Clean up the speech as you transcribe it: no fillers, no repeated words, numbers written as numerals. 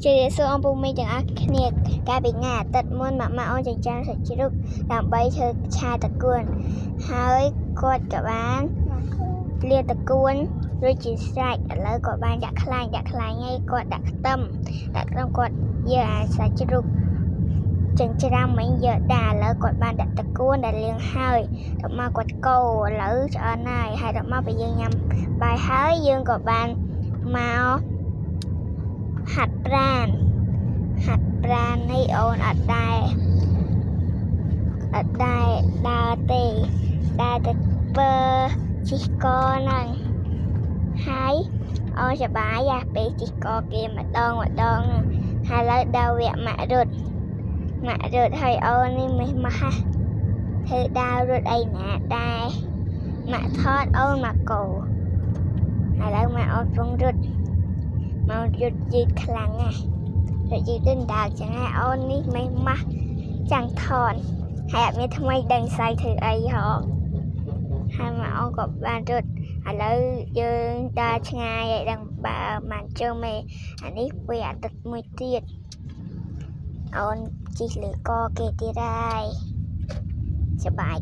ជាសួរអំពូមីទាំងអស់គ្នាកាលពីថ្ងៃអាទិត្យមុនម៉ាក់អូនចិញ្ចឹមសាច់ជ្រូកដើម្បីធ្វើឆាតកួនហើយគាត់ក៏បានលាតកួនរួចជាស្រេចឥឡូវគាត់បានដាក់ខ្លាញ់ហើយគាត់ដាក់ខ្ទឹមគាត់យកអាសាច់ជ្រូកចិញ្ច្រាំមិញយកដាក់ឥឡូវគាត់បានដាក់តកួនដែលលាងហើយទៅមកគាត់កូរឥឡូវឆ្អិនហើយទៅមកពេលយើងញ៉ាំបាយហើយយើងក៏បានមកហាត់ប្រាណនេះអូនអត់ដែរដើរទេដើរទៅធ្វើជីកកហ្នឹងហើយអូនសប្បាយពេលជីកកគេម្ដងហើយឥឡូវដល់វគ្គម៉ាក់រត់ហើយអូននេះមិនមកធ្វើដើររត់អីណាដែរម៉ាក់ថតអូនមកកោឥឡូវម៉ាក់អូនពងរត់មកយឺតខ្លាំងណាស់រត់យឺតដើរចឹងហើយអូននេះមិនមកចាំងថតហើយអត់មានថ្មីដឹងស្អីធ្វើអីហ៎ហើយម៉ាក់អូនក៏បានរត់ឥឡូវយើងដើរឆ្ងាយហើយដឹងបើបានជើងមេអានេះវាអាទិត្យមួយទៀតអូនជីកលើកគេទៀតហើយសប្បាយ